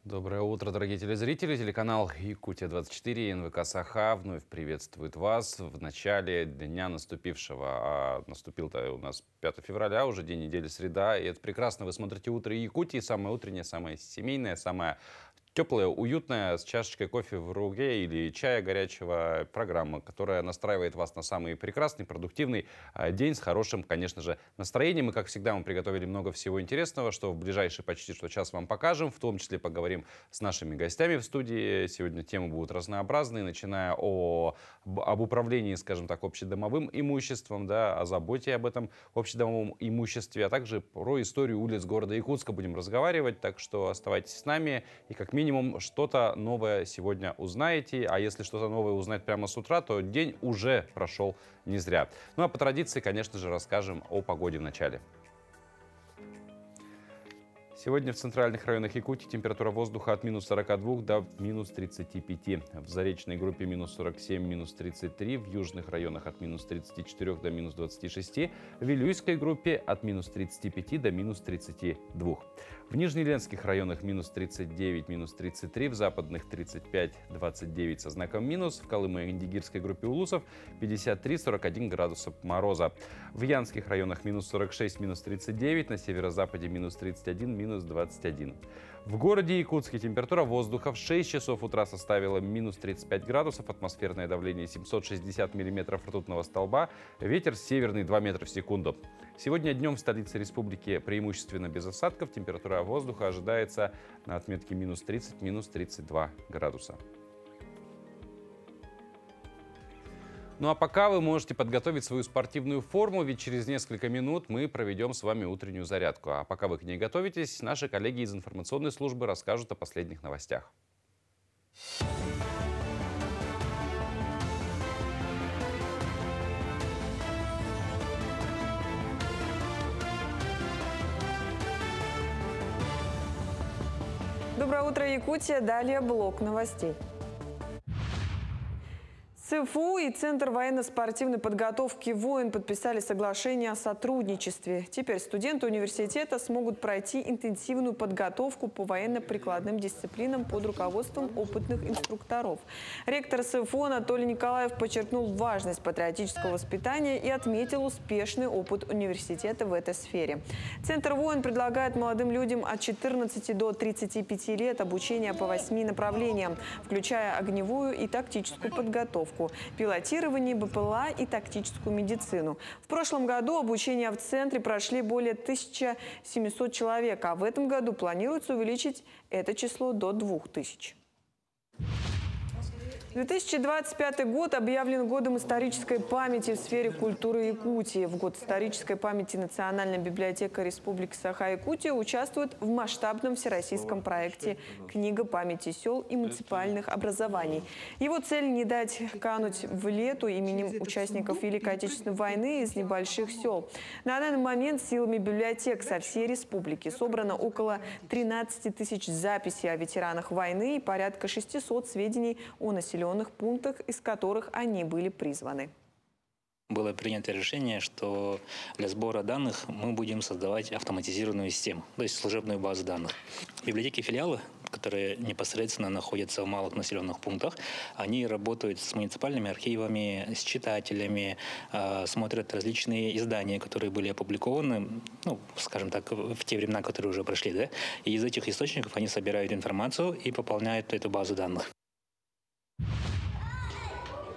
Доброе утро, дорогие телезрители. Телеканал Якутия-24 и НВК Саха вновь приветствует вас в начале дня наступившего. Наступил-то у нас 5 февраля, уже день недели среда. И это прекрасно. Вы смотрите «Утро Якутии», самое утреннее, самое семейное, самое теплая, уютная, с чашечкой кофе в руке или чая горячего, программа, которая настраивает вас на самый прекрасный, продуктивный день с хорошим, конечно же, настроением. И, как всегда, мы приготовили много всего интересного, что в ближайший почти что час вам покажем. В том числе поговорим с нашими гостями в студии. Сегодня темы будут разнообразные, начиная об управлении, скажем так, общедомовым имуществом, да, о заботе об этом общедомовом имуществе, а также про историю улиц города Якутска будем разговаривать. Так что оставайтесь с нами и как минимум что-то новое сегодня узнаете. А если что-то новое узнать прямо с утра, то день уже прошел не зря. Ну а по традиции, конечно же, расскажем о погоде в начале. Сегодня в центральных районах Якутии температура воздуха от минус 42 до минус 35. В заречной группе минус 47, минус 33. В южных районах от минус 34 до минус 26. В Вилюйской группе от минус 35 до минус 32. В нижнеленских районах минус 39, минус 33. В западных 35-29 со знаком минус. В Колымо-Индигирской группе улусов 53-41 градусов мороза. В Янских районах минус 46, минус 39. На северо-западе минус 31, минус 21. В городе Якутске температура воздуха в 6 часов утра составила минус 35 градусов, атмосферное давление 760 миллиметров ртутного столба, ветер северный 2 метра в секунду. Сегодня днем в столице республики преимущественно без осадков, температура воздуха ожидается на отметке минус 30, минус 32 градуса. Ну а пока вы можете подготовить свою спортивную форму, ведь через несколько минут мы проведем с вами утреннюю зарядку. А пока вы к ней готовитесь, наши коллеги из информационной службы расскажут о последних новостях. Доброе утро, Якутия. Далее блок новостей. ЦФУ и Центр военно-спортивной подготовки «Воин» подписали соглашение о сотрудничестве. Теперь студенты университета смогут пройти интенсивную подготовку по военно-прикладным дисциплинам под руководством опытных инструкторов. Ректор ЦФУ Анатолий Николаев подчеркнул важность патриотического воспитания и отметил успешный опыт университета в этой сфере. Центр «Воин» предлагает молодым людям от 14 до 35 лет обучение по 8 направлениям, включая огневую и тактическую подготовку, пилотирование, БПЛА и тактическую медицину. В прошлом году обучение в центре прошли более 1700 человек, а в этом году планируется увеличить это число до 2000. 2025 год объявлен годом исторической памяти в сфере культуры Якутии. В год исторической памяти Национальная библиотека Республики Саха-Якутия участвует в масштабном всероссийском проекте «Книга памяти сел и муниципальных образований». Его цель – не дать кануть в лету именем участников Великой Отечественной войны из небольших сел. На данный момент силами библиотек со всей республики собрано около 13 тысяч записей о ветеранах войны и порядка 600 сведений о населенных пунктах, из которых они были призваны. Было принято решение, что для сбора данных мы будем создавать автоматизированную систему, то есть служебную базу данных. Библиотеки филиалы, которые непосредственно находятся в малых населенных пунктах, они работают с муниципальными архивами, с читателями, смотрят различные издания, которые были опубликованы, ну, скажем так, в те времена, которые уже прошли, да? И из этих источников они собирают информацию и пополняют эту базу данных.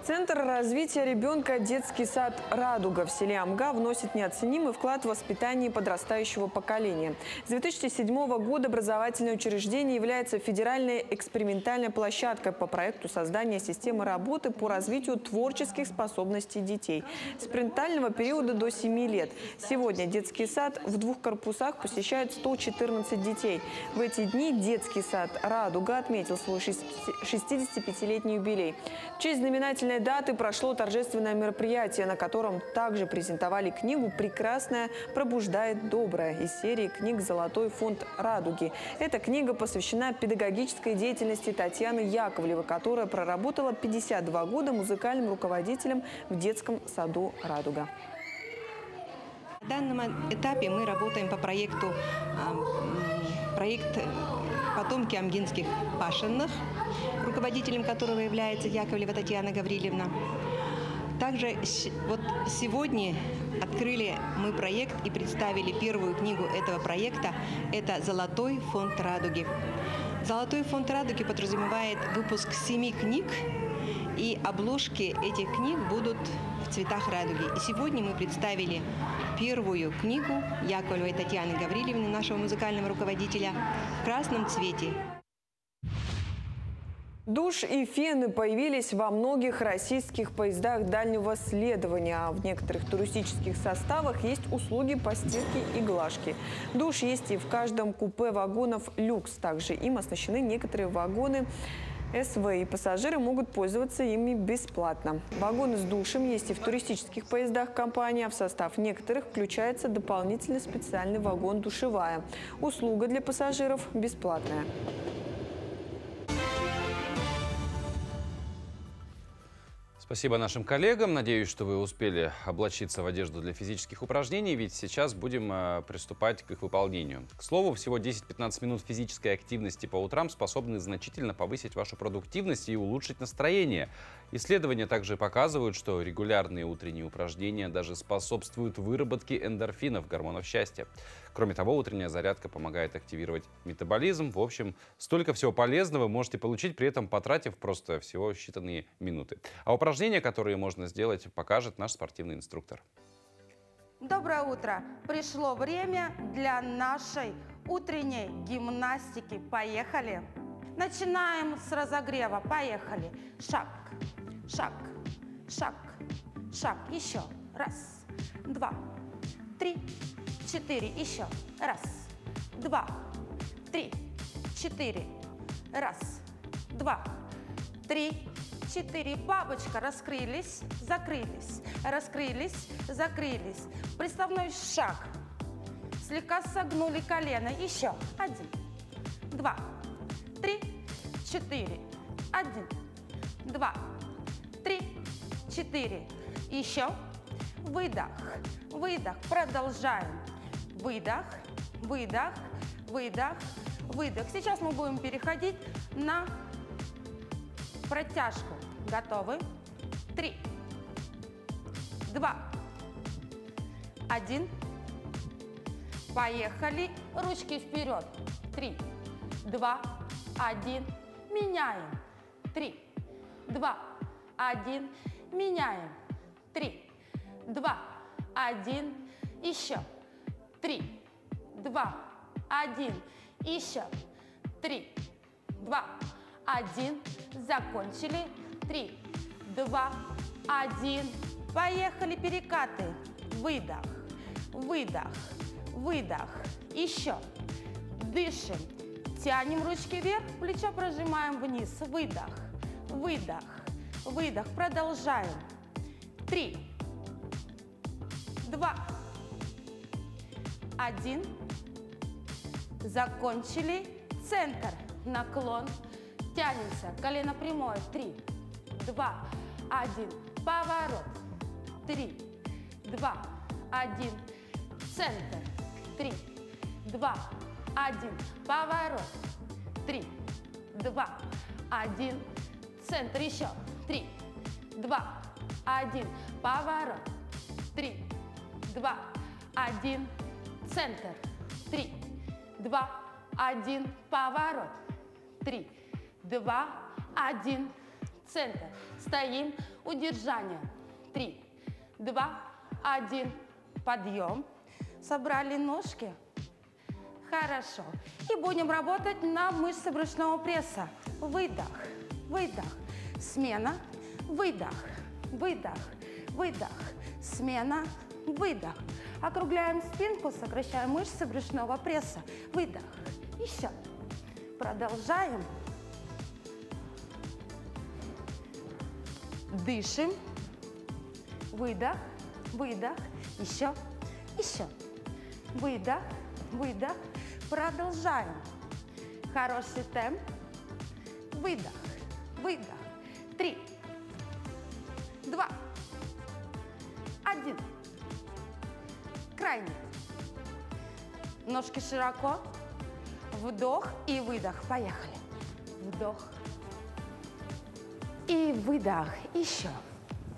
Центр развития ребенка «Детский сад «Радуга» в селе Амга» вносит неоценимый вклад в воспитание подрастающего поколения. С 2007 года образовательное учреждение является федеральной экспериментальной площадкой по проекту создания системы работы по развитию творческих способностей детей с пренатального периода до 7 лет. Сегодня детский сад в 2 корпусах посещает 114 детей. В эти дни детский сад «Радуга» отметил свой 65-летний юбилей. В честь знаменательной даты прошло торжественное мероприятие, на котором также презентовали книгу «Прекрасное пробуждает доброе» из серии книг «Золотой фонд Радуги». Эта книга посвящена педагогической деятельности Татьяны Яковлевой, которая проработала 52 года музыкальным руководителем в детском саду «Радуга». На данном этапе мы работаем по проекту потомки амгинских пашенных, руководителем которого является Яковлева Татьяна Гаврилевна. Также вот сегодня открыли мы проект и представили первую книгу этого проекта. Это «Золотой фонд радуги». «Золотой фонд радуги» подразумевает выпуск 7 книг, и обложки этих книг будут в цветах радуги. И сегодня мы представили первую книгу Яковлевой Татьяны Гаврилевны, нашего музыкального руководителя, в красном цвете. Душ и фены появились во многих российских поездах дальнего следования. А в некоторых туристических составах есть услуги по стирке и глажке. Душ есть и в каждом купе вагонов «Люкс». Также им оснащены некоторые вагоны СВ, и пассажиры могут пользоваться ими бесплатно. Вагоны с душем есть и в туристических поездах компании, а в состав некоторых включается дополнительно специальный вагон «Душевая». Услуга для пассажиров бесплатная. Спасибо нашим коллегам. Надеюсь, что вы успели облачиться в одежду для физических упражнений, ведь сейчас будем приступать к их выполнению. К слову, всего 10-15 минут физической активности по утрам способны значительно повысить вашу продуктивность и улучшить настроение. Исследования также показывают, что регулярные утренние упражнения даже способствуют выработке эндорфинов, гормонов счастья. Кроме того, утренняя зарядка помогает активировать метаболизм. В общем, столько всего полезного вы можете получить, при этом потратив просто всего считанные минуты. А упражнения, которые можно сделать, покажет наш спортивный инструктор. Доброе утро! Пришло время для нашей утренней гимнастики. Поехали! Начинаем с разогрева. Поехали! Шаг, шаг, шаг, шаг. Еще. Раз, два, три, 4. Еще. Раз, два, три, 4. Раз, два, три, 4. Бабочка. Раскрылись, закрылись, раскрылись, закрылись. Приставной шаг. Слегка согнули колено. Еще. 1, 2, 3, 4. 1, 2, 3, 4. Еще. Выдох, выдох. Продолжаем. Выдох, выдох, выдох, выдох. Сейчас мы будем переходить на протяжку. Готовы? 3, 2, 1. Поехали. Ручки вперед. 3, 2, 1. Меняем. 3, 2, 1. Меняем. 3, 2, 1. Еще. 3, 2, 1. Еще. 3, 2, 1. Закончили. 3, 2, 1. Поехали. Перекаты. Выдох, выдох, выдох. Еще. Дышим. Тянем ручки вверх, плечо прожимаем вниз. Выдох, выдох, выдох. Продолжаем. 3, 2, 1. Закончили. Центр. Наклон. Тянемся. Колено прямое. 3, 2, 1. Поворот. 3, 2, 1. Центр. 3, 2, 1. Поворот. 3, 2, 1. Центр. Еще. 3, 2, 1. Поворот. 3, 2, 1. Центр. 3, 2, 1. Поворот. 3, 2, 1. Центр. Стоим. Удержание. 3, 2, 1. Подъем. Собрали ножки. Хорошо. И будем работать на мышцы брюшного пресса. Выдох, выдох. Смена. Выдох, выдох, выдох. Смена. Выдох. Округляем спинку, сокращаем мышцы брюшного пресса. Выдох. Еще. Продолжаем. Дышим. Выдох, выдох. Еще, еще. Выдох, выдох. Продолжаем. Хороший темп. Выдох, выдох. 3, 2, 1. Крайний. Ножки широко. Вдох и выдох. Поехали. Вдох. И выдох. Еще.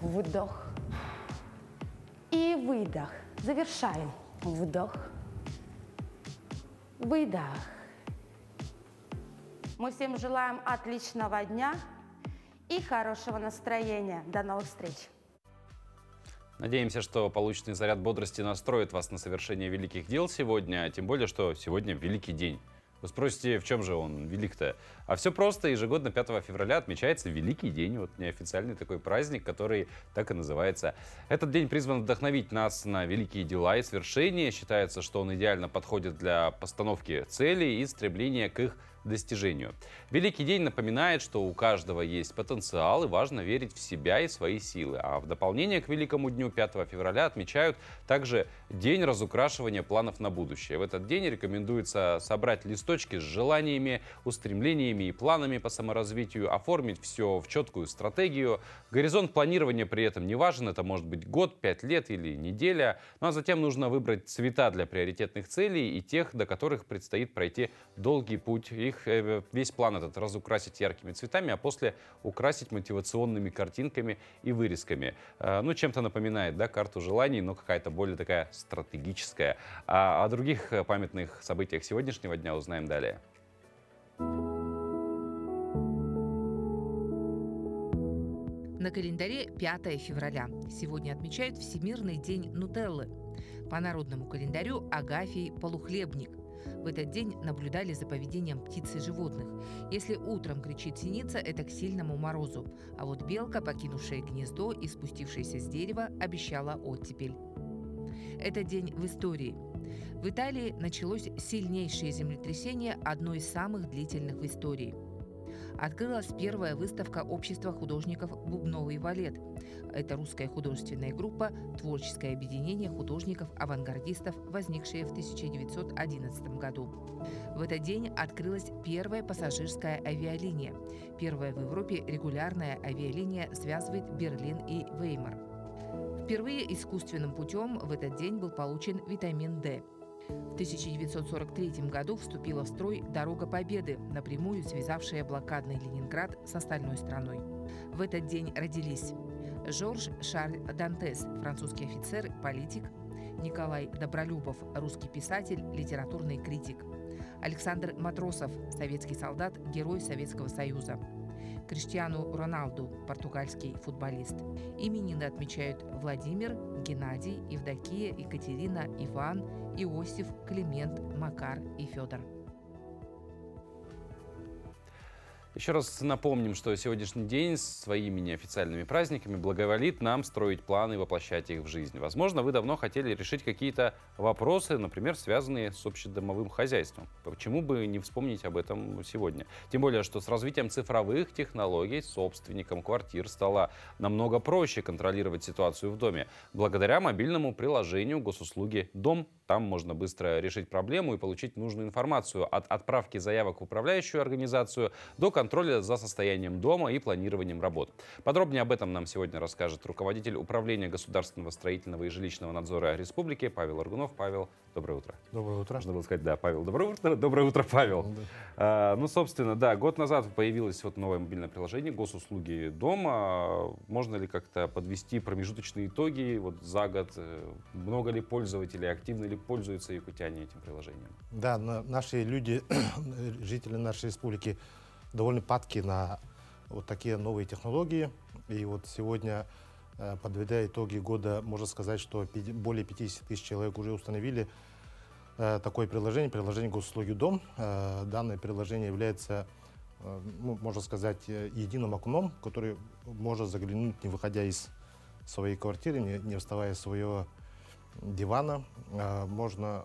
Вдох. И выдох. Завершаем. Вдох. Выдох. Мы всем желаем отличного дня и хорошего настроения. До новых встреч. Надеемся, что полученный заряд бодрости настроит вас на совершение великих дел сегодня, тем более, что сегодня великий день. Вы спросите, в чем же он велик-то? А все просто. Ежегодно 5 февраля отмечается Великий день. Вот неофициальный такой праздник, который так и называется. Этот день призван вдохновить нас на великие дела и свершения. Считается, что он идеально подходит для постановки целей и стремления к их достижению. Великий день напоминает, что у каждого есть потенциал и важно верить в себя и свои силы. А в дополнение к Великому дню 5 февраля отмечают также День разукрашивания планов на будущее. В этот день рекомендуется собрать листочки с желаниями, устремлениями и планами по саморазвитию, оформить все в четкую стратегию. Горизонт планирования при этом не важен, это может быть год, 5 лет или неделя. Ну а затем нужно выбрать цвета для приоритетных целей и тех, до которых предстоит пройти долгий путь. Весь план этот разукрасить яркими цветами, а после украсить мотивационными картинками и вырезками. Ну, чем-то напоминает, да, карту желаний, но какая-то более такая стратегическая. А о других памятных событиях сегодняшнего дня узнаем далее. На календаре 5 февраля. Сегодня отмечают Всемирный день нутеллы. По народному календарю Агафий Полухлебник. В этот день наблюдали за поведением птиц и животных. Если утром кричит синица, это к сильному морозу. А вот белка, покинувшая гнездо и спустившаяся с дерева, обещала оттепель. Это день в истории. В Италии началось сильнейшее землетрясение, одно из самых длительных в истории. Открылась первая выставка общества художников «Бубновый валет». Это русская художественная группа, творческое объединение художников-авангардистов, возникшее в 1911 году. В этот день открылась первая пассажирская авиалиния. Первая в Европе регулярная авиалиния связывает Берлин и Веймар. Впервые искусственным путем в этот день был получен витамин D. В 1943 году вступила в строй «Дорога Победы», напрямую связавшая блокадный Ленинград с остальной страной. В этот день родились Жорж Шарль Дантес, французский офицер, политик; Николай Добролюбов, русский писатель, литературный критик; Александр Матросов, советский солдат, герой Советского Союза; Криштиану Роналду, португальский футболист. Именины отмечают Владимир, Геннадий, Евдокия, Екатерина, Иван, Иосиф, Климент, Макар и Федор. Еще раз напомним, что сегодняшний день с своими неофициальными праздниками благоволит нам строить планы и воплощать их в жизнь. Возможно, вы давно хотели решить какие-то вопросы, например, связанные с общедомовым хозяйством. Почему бы не вспомнить об этом сегодня? Тем более, что с развитием цифровых технологий собственникам квартир стало намного проще контролировать ситуацию в доме. Благодаря мобильному приложению госуслуги «Дом». Там можно быстро решить проблему и получить нужную информацию от отправки заявок в управляющую организацию до контроля за состоянием дома и планированием работ. Подробнее об этом нам сегодня расскажет руководитель управления государственного строительного и жилищного надзора республики Павел Аргунов. Павел, доброе утро. Доброе утро. Можно было сказать, да, Павел, доброе утро. Доброе утро, Павел. Да. Ну, собственно, да, год назад появилось вот новое мобильное приложение «Госуслуги дома». Можно ли как-то подвести промежуточные итоги вот за год? Много ли пользователей, активно ли пользуются якутяне этим приложением? Да, наши люди, жители нашей республики, довольно падки на вот такие новые технологии. И вот сегодня, подведя итоги года, можно сказать, что более 50 тысяч человек уже установили такое приложение «Госуслуги Дом». Данное приложение является, можно сказать, единым окном, в который можно заглянуть, не выходя из своей квартиры, не вставая с своего дивана. Можно,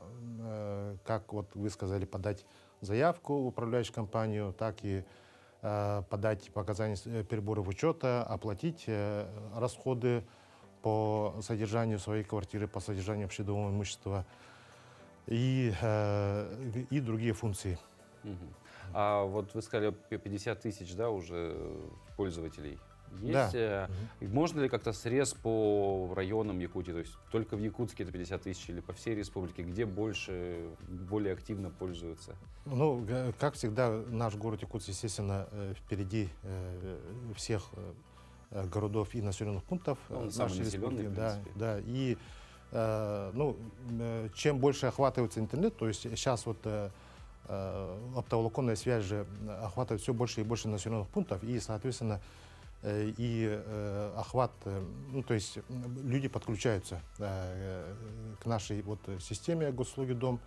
как вот вы сказали, подать заявку в управляющую компанию, так и подать показания переборов учета, оплатить расходы по содержанию своей квартиры, по содержанию общедомового имущества и другие функции. А вот вы сказали 50 тысяч, да, уже пользователей. есть. Да. И можно ли как-то срез по районам Якутии, то есть только в Якутске это 50 тысяч или по всей республике, где больше, более активно пользуются? Ну, как всегда, наш город Якутск, естественно, впереди всех городов и населенных пунктов. Он самый населенный, в да, принципе. да. И чем больше охватывается интернет, то есть сейчас вот оптоволоконная связь же охватывает все больше и больше населенных пунктов, и, соответственно, охват, то есть люди подключаются к нашей вот системе госуслуги Дом.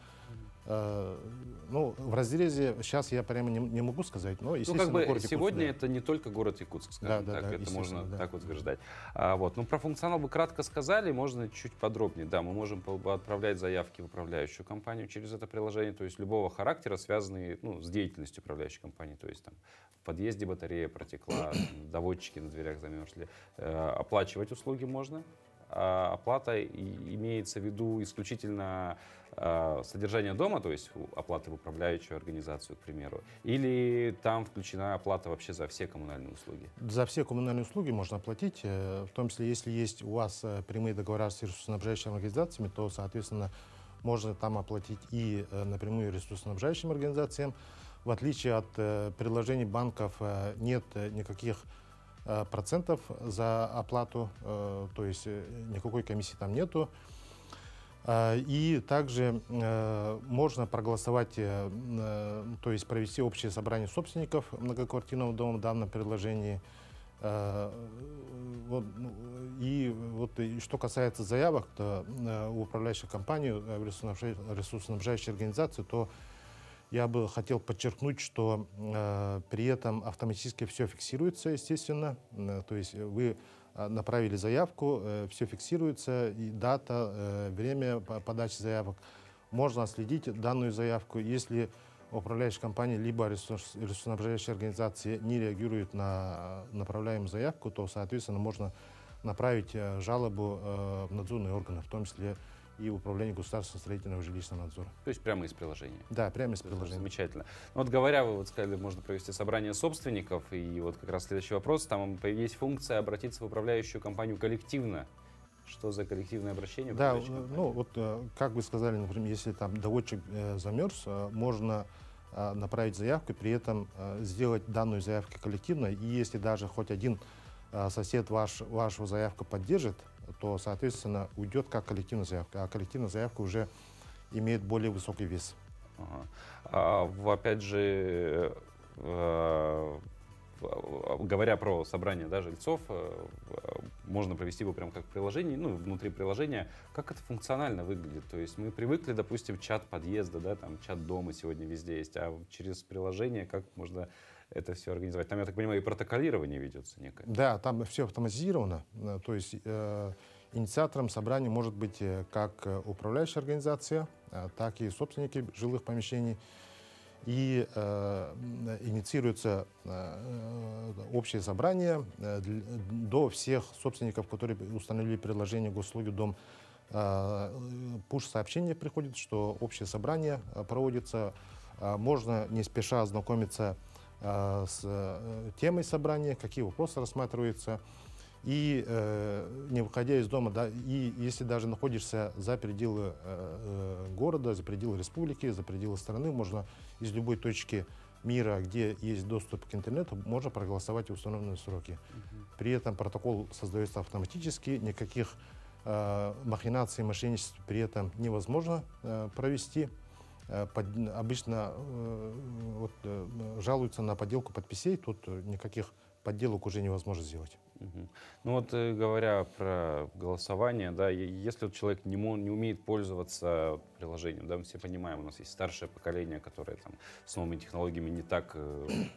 В разрезе сейчас я прямо не могу сказать, но, естественно, город Якутск, сегодня да. это не только город Якутск, скажем так, это можно да. так вот утверждать. Про функционал вы кратко сказали, можно чуть подробнее. Да, мы можем отправлять заявки в управляющую компанию через это приложение, то есть любого характера, связанные с деятельностью управляющей компании, то есть там в подъезде батарея протекла, доводчики на дверях замерзли. Оплачивать услуги можно. Оплата имеется в виду исключительно содержание дома, то есть оплата в управляющую организацию, к примеру, или там включена оплата вообще за все коммунальные услуги? За все коммунальные услуги можно оплатить, в том числе, если есть у вас прямые договора с ресурсоснабжающими организациями, то, соответственно, можно там оплатить и напрямую ресурсоснабжающим организациям. В отличие от приложений банков нет никаких процентов за оплату, то есть никакой комиссии там нету. И также можно проголосовать, то есть провести общее собрание собственников многоквартирного дома в данном приложении. И что касается заявок, то у управляющей компании, в ресурсоснабжающей организации, то я бы хотел подчеркнуть, что при этом автоматически все фиксируется, естественно. То есть вы направили заявку, все фиксируется, и дата, время подачи заявок. Можно отследить данную заявку. Если управляющая компания либо ресурсоснабжающая организация не реагирует на направляемую заявку, то, соответственно, можно направить жалобу в надзорные органы, в том числе и Управление государственного строительного и жилищного надзора. То есть прямо из приложения? Да, прямо из приложения. Замечательно. Говоря, вы сказали, можно провести собрание собственников, и как раз следующий вопрос, там есть функция обратиться в управляющую компанию коллективно. Что за коллективное обращение? Да, как вы сказали, например, если там доводчик замерз, можно направить заявку, при этом сделать данную заявку коллективно, и если даже хоть один сосед вашу заявку поддержит, то, соответственно, уйдет как коллективная заявка, а коллективная заявка уже имеет более высокий вес. Опять же, говоря про собрание жильцов, можно провести его прямо как в приложении, внутри приложения. Как это функционально выглядит? То есть мы привыкли, допустим, чат подъезда, там чат дома сегодня везде есть, а через приложение как можно это все организовать? Там, я так понимаю, и протоколирование ведется некое. Да, там все автоматизировано. То есть инициатором собрания может быть как управляющая организация, так и собственники жилых помещений. И инициируется общее собрание до всех собственников, которые установили приложение госуслуги Дом. Пуш-сообщение приходит, что общее собрание проводится. Можно не спеша ознакомиться с темой собрания, какие вопросы рассматриваются. И не выходя из дома, и если даже находишься за пределы города, за пределы республики, за пределы страны, можно из любой точки мира, где есть доступ к интернету, можно проголосовать в установленные сроки. При этом протокол создается автоматически, никаких махинаций, мошенничеств при этом невозможно провести. Обычно жалуются на подделку подписей, тут никаких подделок уже невозможно сделать. Говоря про голосование, если человек не умеет пользоваться приложением, мы все понимаем, у нас есть старшее поколение, которое с новыми технологиями не так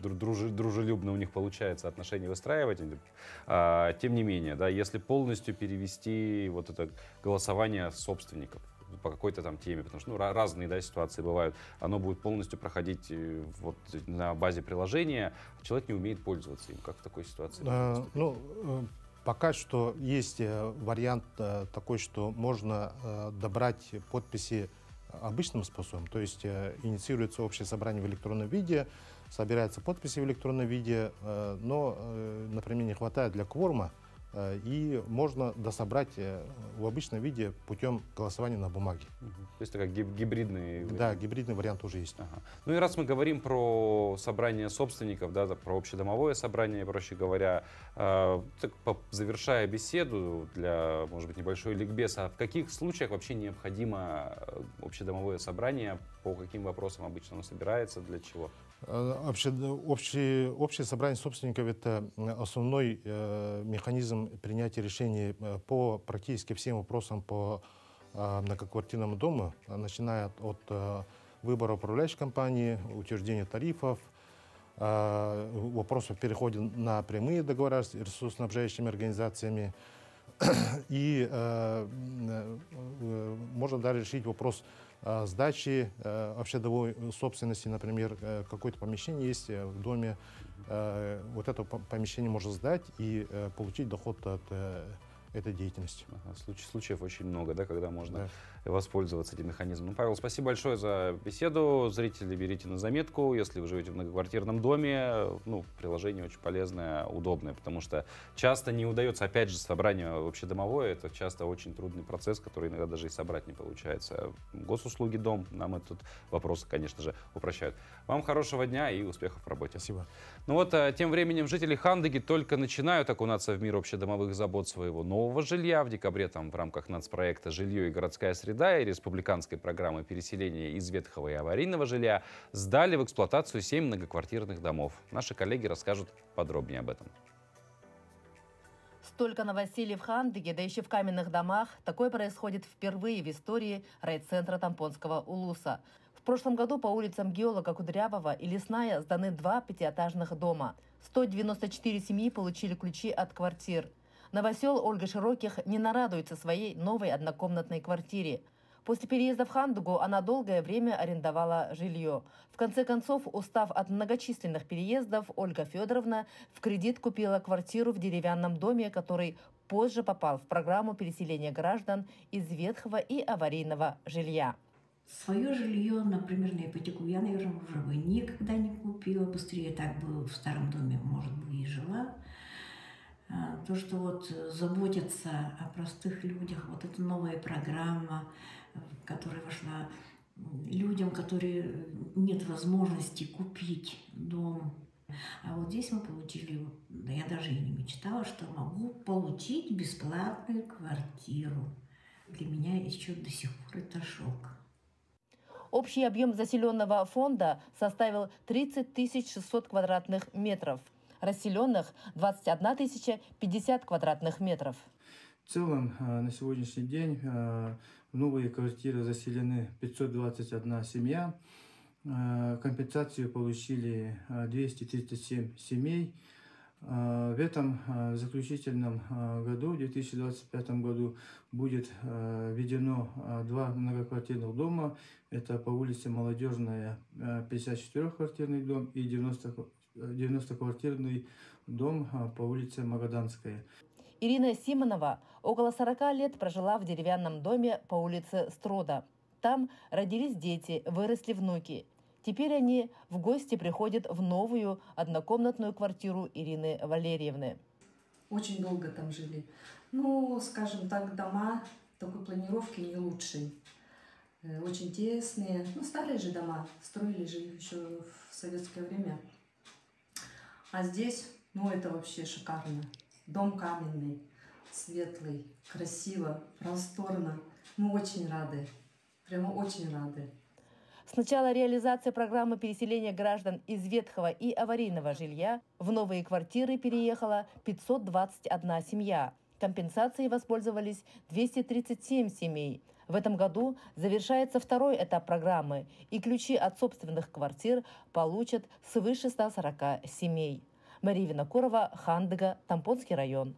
дружелюбно у них получается отношения выстраивать. Тем не менее, если полностью перевести это голосование собственников по какой-то теме, потому что разные ситуации бывают, оно будет полностью проходить на базе приложения, а человек не умеет пользоваться им. Как в такой ситуации? Пока что есть вариант такой, что можно добрать подписи обычным способом, то есть инициируется общее собрание в электронном виде, собираются подписи в электронном виде, но, например, не хватает для кворума, и можно дособрать в обычном виде путем голосования на бумаге. То есть это как гибридный вариант. Да, гибридный вариант уже есть. Ага. Ну и раз мы говорим про собрание собственников, да, про общедомовое собрание, проще говоря, завершая беседу для, может быть, небольшой ликбез, а в каких случаях вообще необходимо общедомовое собрание, по каким вопросам обычно оно собирается, для чего? Общее собрание собственников – это основной механизм принятия решений по практически всем вопросам по многоквартирному дому, начиная от выбора управляющей компании, утверждения тарифов, вопросов перехода на прямые договора с ресурсоснабжающими организациями. И можно даже решить вопрос сдачи общедомовой собственности. Например, какое-то помещение есть в доме, вот это помещение можно сдать и получить доход от этой деятельности. Ага, случаев очень много, да, когда можно воспользоваться этим механизмом. Ну, Павел, спасибо большое за беседу. Зрители, берите на заметку. Если вы живете в многоквартирном доме, приложение очень полезное, удобное, потому что часто не удается, опять же, собрание общедомовое, это часто очень трудный процесс, который иногда даже и собрать не получается. Госуслуги дом нам этот вопрос, конечно же, упрощают. Вам хорошего дня и успехов в работе. Спасибо. Ну вот, тем временем жители Хандыги только начинают окунаться в мир общедомовых забот своего нового жилья. В декабре там в рамках нацпроекта «Жилье и городская среда» и республиканской программы переселения из ветхого и аварийного жилья сдали в эксплуатацию 7 многоквартирных домов. Наши коллеги расскажут подробнее об этом. Столько новоселья в Хандыге, да еще в каменных домах. Такое происходит впервые в истории райцентра Тампонского улуса. В прошлом году по улицам Геолога Кудрявого и Лесная сданы 2 пятиэтажных дома. 194 семьи получили ключи от квартир. Новосел Ольга Широких не нарадуется своей новой однокомнатной квартире. После переезда в Хандыгу она долгое время арендовала жилье. В конце концов, устав от многочисленных переездов, Ольга Федоровна в кредит купила квартиру в деревянном доме, который позже попал в программу переселения граждан из ветхого и аварийного жилья. Свое жилье, например, на ипотеку я, наверное, уже бы никогда не купила. Быстрее так бы в старом доме, может быть, и жила. То, что вот заботиться о простых людях, вот эта новая программа, которая вошла людям, которые нет возможности купить дом. А вот здесь мы получили, да я даже и не мечтала, что могу получить бесплатную квартиру. Для меня еще до сих пор это шок. Общий объем заселенного фонда составил 30 600 квадратных метров. Расселенных 21 050 квадратных метров. В целом на сегодняшний день в новые квартиры заселены 521 семья. Компенсацию получили 237 семей. В этом заключительном году, в 2025 году, будет введено 2 многоквартирных дома. Это по улице Молодежная 54-квартирный дом и 90-квартирный дом по улице Магаданская. Ирина Симонова около 40 лет прожила в деревянном доме по улице Строда. Там родились дети, выросли внуки. Теперь они в гости приходят в новую однокомнатную квартиру Ирины Валерьевны. Очень долго там жили. Скажем так, дома такой планировки не лучшей. Очень тесные. Старые же дома. Строили же их еще в советское время. А здесь, это вообще шикарно. Дом каменный, светлый, красиво, просторно. Мы очень рады. Прямо очень рады. С начала реализации программы переселения граждан из ветхого и аварийного жилья в новые квартиры переехала 521 семья. Компенсацией воспользовались 237 семей. В этом году завершается второй этап программы, и ключи от собственных квартир получат свыше 140 семей. Мария Винокурова, Хандыга, Тампонский район.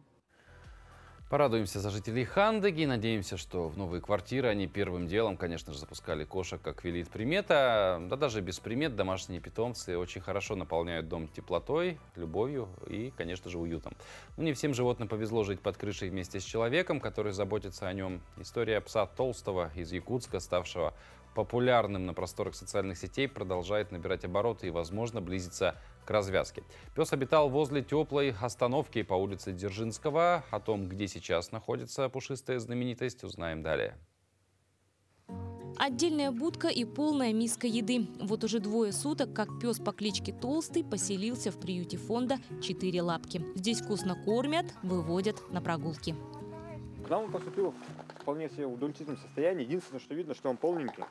Порадуемся за жителей Хандыги. Надеемся, что в новые квартиры они первым делом, конечно же, запускали кошек, как велит примета. Да даже без примет домашние питомцы очень хорошо наполняют дом теплотой, любовью и, конечно же, уютом. Не всем животным повезло жить под крышей вместе с человеком, который заботится о нем. История пса Толстого из Якутска, ставшего популярным на просторах социальных сетей, продолжает набирать обороты и, возможно, близится к развязке. Пес обитал возле теплой остановки по улице Дзержинского. О том, где сейчас находится пушистая знаменитость, узнаем далее. Отдельная будка и полная миска еды. Вот уже 2 суток, как пес по кличке Толстый поселился в приюте фонда «Четыре лапки». Здесь вкусно кормят, выводят на прогулки. К нам он поступил в вполне себе удовлетворительном состоянии. Единственное, что видно, что он полненький.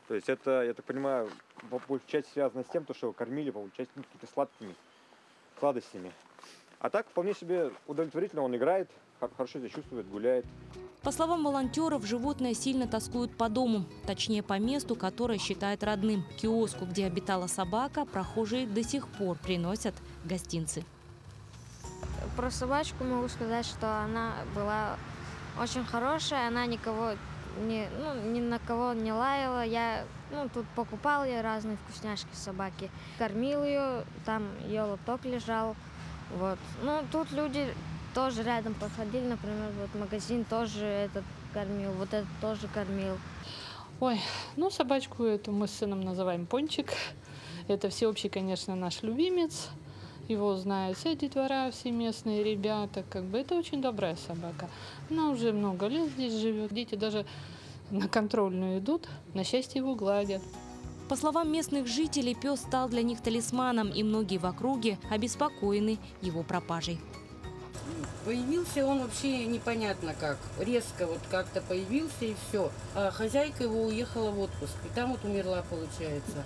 То есть это, я так понимаю, по большей части связано с тем, что его кормили, по большей части, какими-то сладкими сладостями. А так вполне себе удовлетворительно он играет, хорошо себя чувствует, гуляет. По словам волонтеров, животное сильно тоскует по дому, точнее по месту, которое считает родным. Киоску, где обитала собака, прохожие до сих пор приносят гостинцы. Про собачку могу сказать, что она была очень хорошая, она ни на кого не лаяла. Я тут покупал ей разные вкусняшки собаки, кормил ее, там ее лоток лежал. Вот. Тут люди тоже рядом подходили, например, вот магазин тоже этот кормил, вот этот тоже кормил. Ой, собачку эту мы с сыном называем Пончик. Это всеобщий, конечно, наш любимец. Его знают вся детвора, все местные ребята. Это очень добрая собака. Она уже много лет здесь живет. Дети даже на контрольную идут, на счастье его гладят. По словам местных жителей, пес стал для них талисманом, и многие в округе обеспокоены его пропажей. Появился он вообще непонятно как. Резко как-то появился и все. А хозяйка его уехала в отпуск. И там умерла, получается.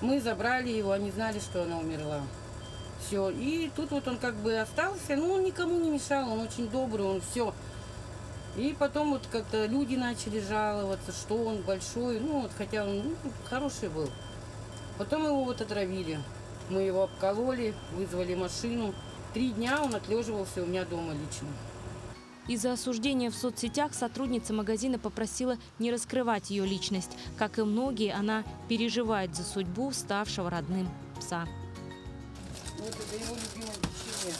Мы забрали его, они знали, что она умерла. Все. И тут он остался, но он никому не мешал, он очень добрый, он все. И потом как-то люди начали жаловаться, что он большой, хотя он хороший был. Потом его отравили. Мы его обкололи, вызвали машину. 3 дня он отлеживался у меня дома лично. Из-за осуждения в соцсетях сотрудница магазина попросила не раскрывать ее личность. Как и многие, она переживает за судьбу ставшего родным пса. Вот это его любимое печенье.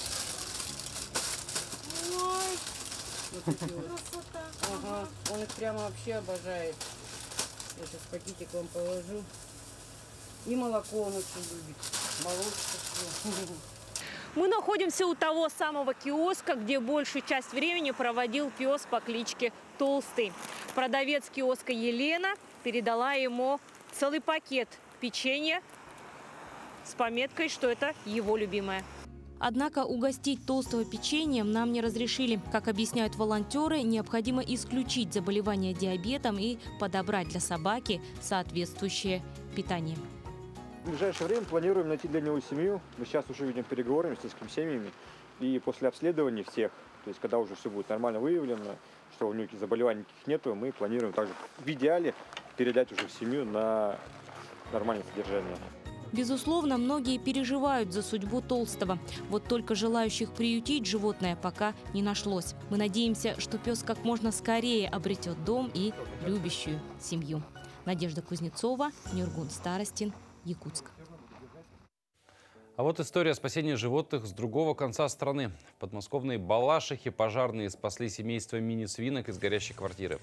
Ой, красота. Ага, он их прямо вообще обожает. Я сейчас пакетик вам положу. И молоко он очень любит. Молочко. Мы находимся у того самого киоска, где большую часть времени проводил пес по кличке Толстый. Продавец киоска Елена передала ему целый пакет печенья с пометкой, что это его любимое. Однако угостить Толстого печеньем нам не разрешили. Как объясняют волонтеры, необходимо исключить заболевание диабетом и подобрать для собаки соответствующее питание. В ближайшее время планируем найти для него семью. Мы сейчас уже ведем переговоры с несколькими семьями. И после обследований всех, то есть когда уже все будет нормально выявлено, что у него никаких заболеваний никаких нету, мы планируем также в идеале передать уже в семью на нормальное содержание. Безусловно, многие переживают за судьбу Толстого. Вот только желающих приютить животное пока не нашлось. Мы надеемся, что пес как можно скорее обретет дом и любящую семью. Надежда Кузнецова, Нюргун Старостин, Якутск. А вот история спасения животных с другого конца страны. В подмосковной Балашихе пожарные спасли семейство мини-свинок из горящей квартиры.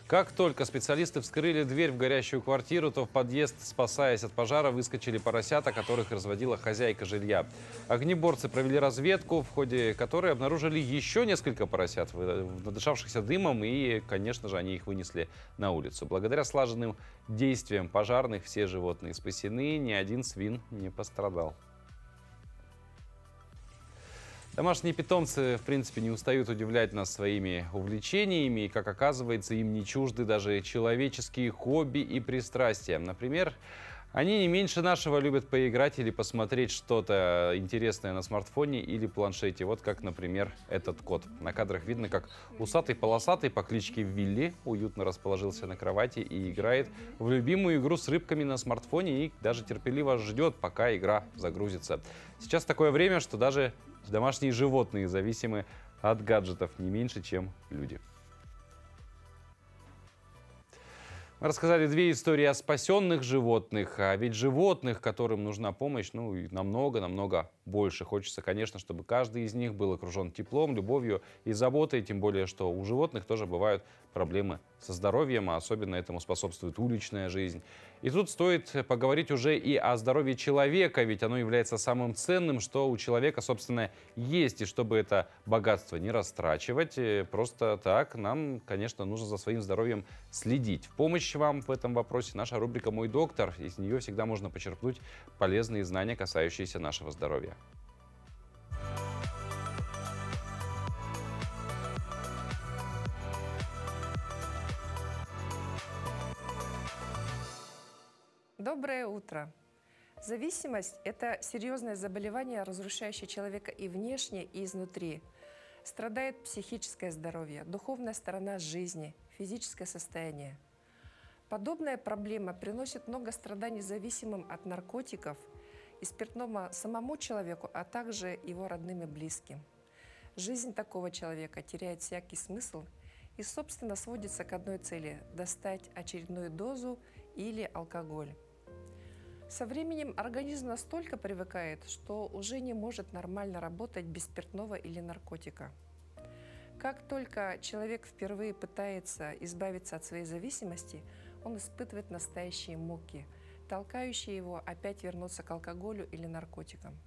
Как только специалисты вскрыли дверь в горящую квартиру, то в подъезд, спасаясь от пожара, выскочили поросята, которых разводила хозяйка жилья. Огнеборцы провели разведку, в ходе которой обнаружили еще несколько поросят, надышавшихся дымом, и, конечно же, они их вынесли на улицу. Благодаря слаженным действиям пожарных все животные спасены, ни один свин не пострадал. Домашние питомцы, в принципе, не устают удивлять нас своими увлечениями, и, как оказывается, им не чужды даже человеческие хобби и пристрастия. Например, они не меньше нашего любят поиграть или посмотреть что-то интересное на смартфоне или планшете. Вот как, например, этот кот. На кадрах видно, как усатый-полосатый по кличке Вилли уютно расположился на кровати и играет в любимую игру с рыбками на смартфоне и даже терпеливо ждет, пока игра загрузится. Сейчас такое время, что даже домашние животные зависимы от гаджетов не меньше, чем люди. Рассказали две истории о спасенных животных, а ведь животных, которым нужна помощь, ну, и намного больше. Хочется, конечно, чтобы каждый из них был окружен теплом, любовью и заботой, тем более, что у животных тоже бывают проблемы со здоровьем, а особенно этому способствует уличная жизнь. И тут стоит поговорить уже и о здоровье человека, ведь оно является самым ценным, что у человека, собственно, есть. И чтобы это богатство не растрачивать, просто так нам, конечно, нужно за своим здоровьем следить. В помощь вам в этом вопросе наша рубрика «Мой доктор». Из нее всегда можно почерпнуть полезные знания, касающиеся нашего здоровья. Доброе утро! Зависимость – это серьезное заболевание, разрушающее человека и внешне, и изнутри. Страдает психическое здоровье, духовная сторона жизни, физическое состояние. Подобная проблема приносит много страданий зависимым от наркотиков и спиртного самому человеку, а также его родным и близким. Жизнь такого человека теряет всякий смысл и, собственно, сводится к одной цели – достать очередную дозу или алкоголь. Со временем организм настолько привыкает, что уже не может нормально работать без спиртного или наркотика. Как только человек впервые пытается избавиться от своей зависимости, он испытывает настоящие муки, толкающие его опять вернуться к алкоголю или наркотикам.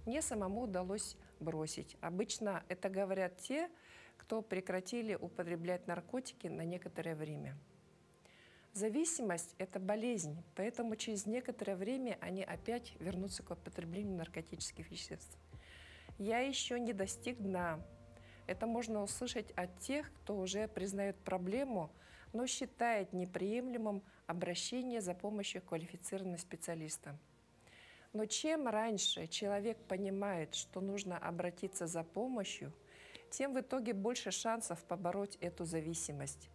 Мне самому удалось бросить. Обычно это говорят те, кто прекратили употреблять наркотики на некоторое время. Зависимость – это болезнь, поэтому через некоторое время они опять вернутся к употреблению наркотических веществ. Я еще не достиг дна. Это можно услышать от тех, кто уже признает проблему, но считает неприемлемым обращение за помощью к квалифицированным специалистам. Но чем раньше человек понимает, что нужно обратиться за помощью, тем в итоге больше шансов побороть эту зависимость.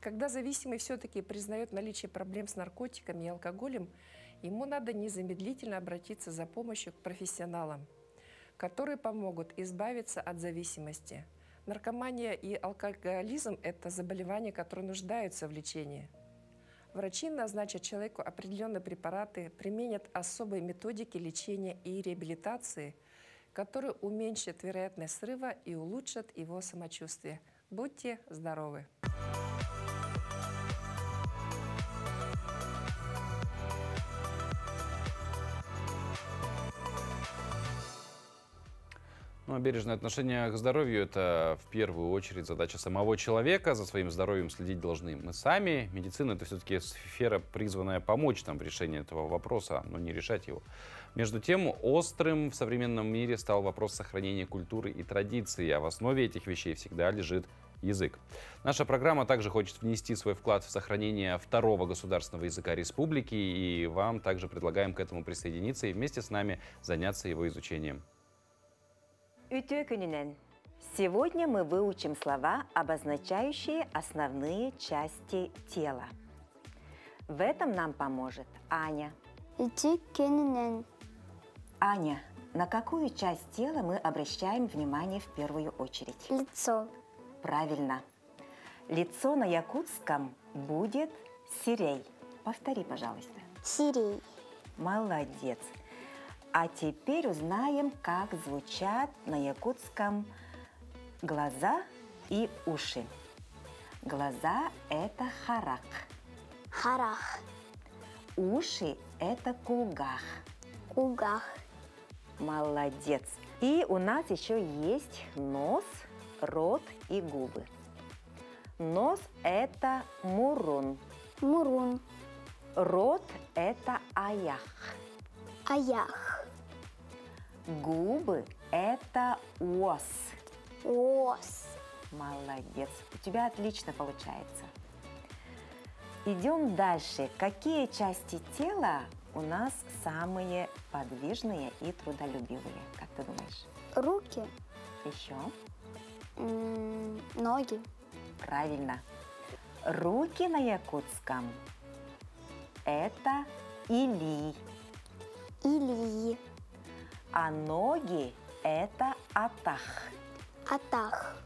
Когда зависимый все-таки признает наличие проблем с наркотиками и алкоголем, ему надо незамедлительно обратиться за помощью к профессионалам, которые помогут избавиться от зависимости. Наркомания и алкоголизм – это заболевания, которые нуждаются в лечении. Врачи назначат человеку определенные препараты, применят особые методики лечения и реабилитации, которые уменьшат вероятность срыва и улучшат его самочувствие. Будьте здоровы! Ну, а бережное отношение к здоровью – это в первую очередь задача самого человека. За своим здоровьем следить должны мы сами. Медицина – это все-таки сфера, призванная помочь нам в решении этого вопроса, но не решать его. Между тем, острым в современном мире стал вопрос сохранения культуры и традиций, а в основе этих вещей всегда лежит язык. Наша программа также хочет внести свой вклад в сохранение второго государственного языка республики, и вам также предлагаем к этому присоединиться и вместе с нами заняться его изучением. Сегодня мы выучим слова, обозначающие основные части тела. В этом нам поможет Аня. Аня, на какую часть тела мы обращаем внимание в первую очередь? Лицо. Правильно. Лицо на якутском будет сирей. Повтори, пожалуйста. Сирей. Молодец. А теперь узнаем, как звучат на якутском глаза и уши. Глаза – это харак. Харах. Уши – это кулгах. Кулгах. Молодец. И у нас еще есть нос, рот и губы. Нос – это мурун. Мурун. Рот – это аях. Аях. Губы – это ос. Ос. Молодец. У тебя отлично получается. Идем дальше. Какие части тела у нас самые подвижные и трудолюбивые? Как ты думаешь? Руки. Еще? Ноги. Правильно. Руки на якутском – это или. Или. А ноги – это атах. Атах.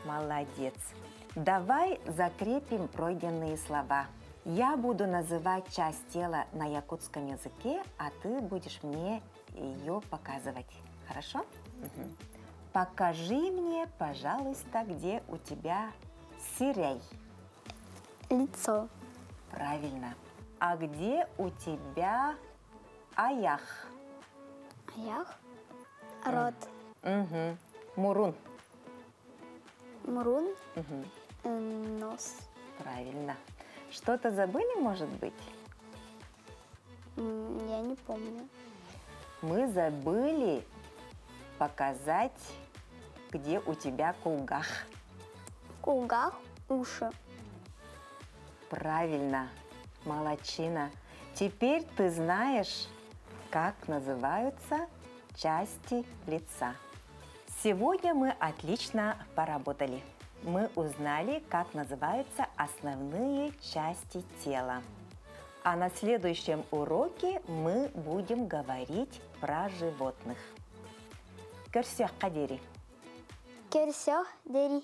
Молодец. Давай закрепим пройденные слова. Я буду называть часть тела на якутском языке, а ты будешь мне ее показывать. Хорошо? Угу. Покажи мне, пожалуйста, где у тебя сирей. Лицо. Правильно. А где у тебя аях? Аях? Рот. Угу. Мурун. Мурун? Угу. Нос. Правильно. Что-то забыли, может быть? Я не помню. Мы забыли показать, где у тебя кулгах. Кулгах? Уши. Правильно. Молодчина. Теперь ты знаешь, как называются части лица. Сегодня мы отлично поработали. Мы узнали, как называются основные части тела. А на следующем уроке мы будем говорить про животных. Көрсөк кадери. Көрсөк дери.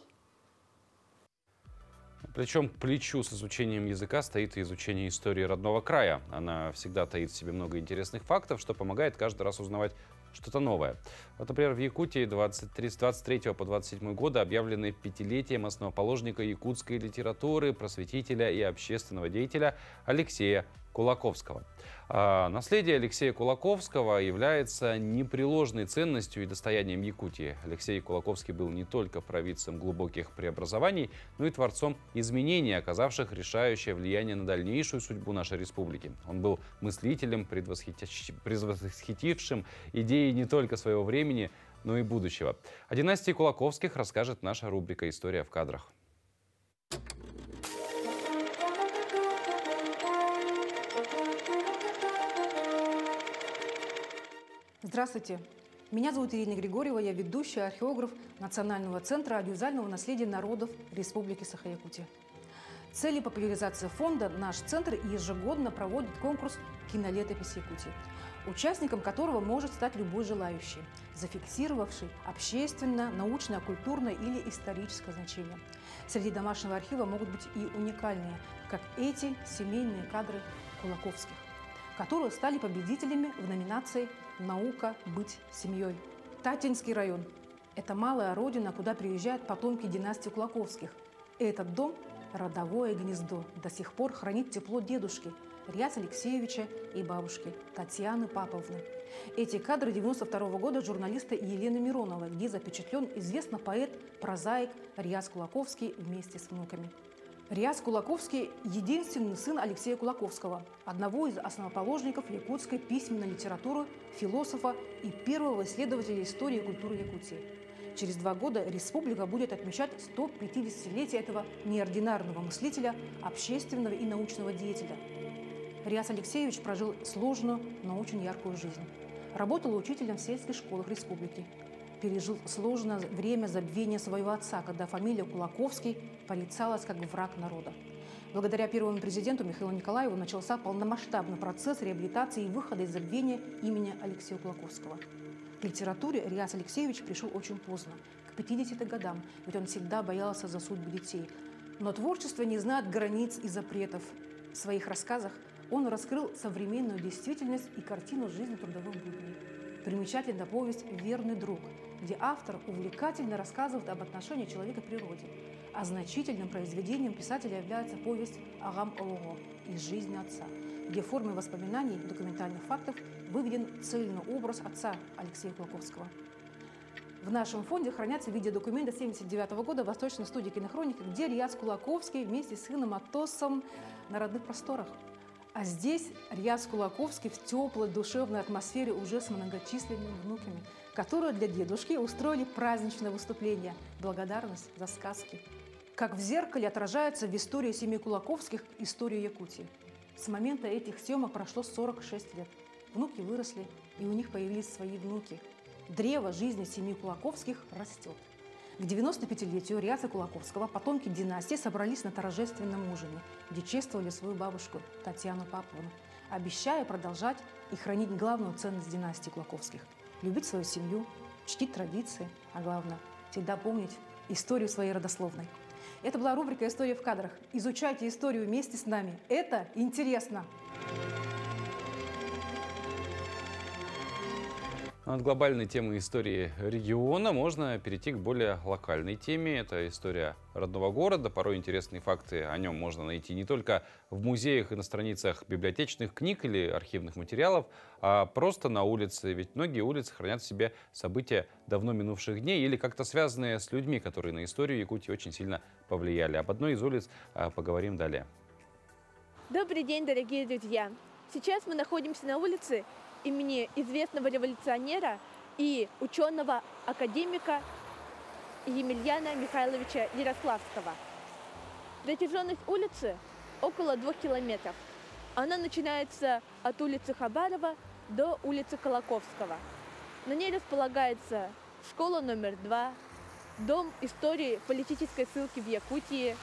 Причем к плечу с изучением языка стоит и изучение истории родного края. Она всегда таит в себе много интересных фактов, что помогает каждый раз узнавать что-то новое. Вот, например, в Якутии с 23 по 27 годы объявлены пятилетием основоположника якутской литературы, просветителя и общественного деятеля Алексея Кулаковского. Наследие Алексея Кулаковского является непреложной ценностью и достоянием Якутии. Алексей Кулаковский был не только провидцем глубоких преобразований, но и творцом изменений, оказавших решающее влияние на дальнейшую судьбу нашей республики. Он был мыслителем, предвосхитившим идеи не только своего времени, но и будущего. О династии Кулаковских расскажет наша рубрика «История в кадрах». Здравствуйте, меня зовут Ирина Григорьева, я ведущая археограф Национального центра аудиовизуального наследия народов Республики Саха-Якутия. В цели популяризации фонда наш центр ежегодно проводит конкурс «Кинолетопись Якутии», участником которого может стать любой желающий, зафиксировавший общественно, научное, культурное или историческое значение. Среди домашнего архива могут быть и уникальные, как эти семейные кадры Кулаковских, которые стали победителями в номинации «Наука быть семьей». Татинский район – это малая родина, куда приезжают потомки династии Кулаковских. Этот дом – родовое гнездо, до сих пор хранит тепло дедушки Риаса Алексеевича и бабушки Татьяны Павловны. Эти кадры 1992 года журналиста Елены Мироновой, где запечатлен известный поэт, прозаик Риас Кулаковский вместе с внуками. Риас Кулаковский – единственный сын Алексея Кулаковского, одного из основоположников якутской письменной литературы, философа и первого исследователя истории и культуры Якутии. Через 2 года республика будет отмечать 150-летие этого неординарного мыслителя, общественного и научного деятеля. Риас Алексеевич прожил сложную, но очень яркую жизнь. Работал учителем в сельских школах республики. Пережил сложное время забвения своего отца, когда фамилия Кулаковский порицалась как враг народа. Благодаря первому президенту Михаилу Николаеву начался полномасштабный процесс реабилитации и выхода из забвения имени Алексея Кулаковского. К литературе Риас Алексеевич пришел очень поздно, к 50 годам, ведь он всегда боялся за судьбу детей. Но творчество не знает границ и запретов. В своих рассказах он раскрыл современную действительность и картину жизни трудовых будней. Примечательна повесть «Верный друг», где автор увлекательно рассказывает об отношении человека к природе. А значительным произведением писателя является повесть «Агам Олого» из жизни отца, где в форме воспоминаний и документальных фактов выведен цельный образ отца Алексея Кулаковского. В нашем фонде хранятся видеодокументы 1979 года Восточной студии кинохроники, где Риас Кулаковский вместе с сыном Атосом на родных просторах. А здесь Риас Кулаковский в теплой душевной атмосфере уже с многочисленными внуками, которые для дедушки устроили праздничное выступление, благодарность за сказки. Как в зеркале отражается в истории семьи Кулаковских история Якутии. С момента этих съемок прошло 46 лет. Внуки выросли, и у них появились свои внуки. Древо жизни семьи Кулаковских растет. К 95-летию Риаса Кулаковского потомки династии собрались на торжественном ужине, где чествовали свою бабушку Татьяну Павловну, обещая продолжать и хранить главную ценность династии Кулаковских – любить свою семью, чтить традиции, а главное – всегда помнить историю своей родословной. Это была рубрика «История в кадрах». Изучайте историю вместе с нами. Это интересно. От глобальной темы истории региона можно перейти к более локальной теме. Это история родного города. Порой интересные факты о нем можно найти не только в музеях и на страницах библиотечных книг или архивных материалов, а просто на улице. Ведь многие улицы хранят в себе события давно минувших дней или как-то связанные с людьми, которые на историю Якутии очень сильно повлияли. Об одной из улиц поговорим далее. Добрый день, дорогие друзья! Сейчас мы находимся на улице имени известного революционера и ученого-академика Емельяна Михайловича Ярославского. Протяженность улицы около 2 километров. Она начинается от улицы Хабарова до улицы Колоковского. На ней располагается школа номер 2, Дом истории политической ссылки в Якутии,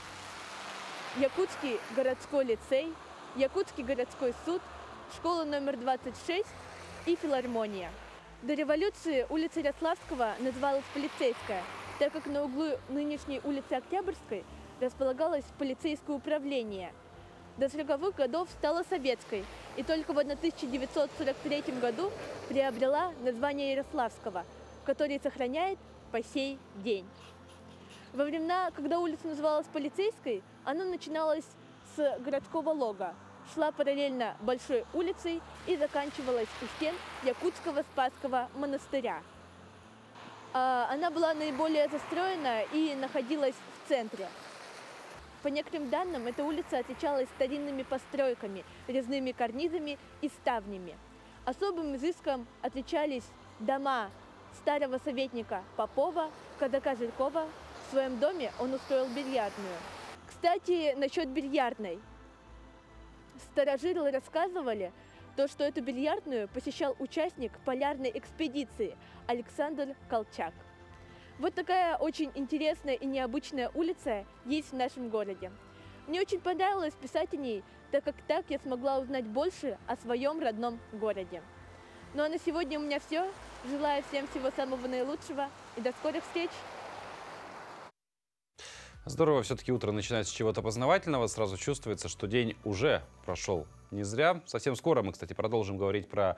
Якутский городской лицей, Якутский городской суд, школа номер 26 и филармония. До революции улица Ярославского называлась Полицейская, так как на углу нынешней улицы Октябрьской располагалось полицейское управление. До 40-х годов стала Советской и только в 1943 году приобрела название Ярославского, которое сохраняет по сей день. Во времена, когда улица называлась Полицейской, она начиналась с городского лога, шла параллельно Большой улицей и заканчивалась у стен Якутского Спасского монастыря. Она была наиболее застроена и находилась в центре. По некоторым данным, эта улица отличалась старинными постройками, резными карнизами и ставнями. Особым изыском отличались дома старого советника Попова, казака Жиркова. В своем доме он устроил бильярдную. Кстати, насчет бильярдной. Старожилы рассказывали, что эту бильярдную посещал участник полярной экспедиции Александр Колчак. Вот такая очень интересная и необычная улица есть в нашем городе. Мне очень понравилось писать о ней, так как так я смогла узнать больше о своем родном городе. Ну а на сегодня у меня все. Желаю всем всего самого наилучшего и до скорых встреч! Здорово, все-таки утро начинается с чего-то познавательного. Сразу чувствуется, что день уже прошел не зря. Совсем скоро мы, кстати, продолжим говорить про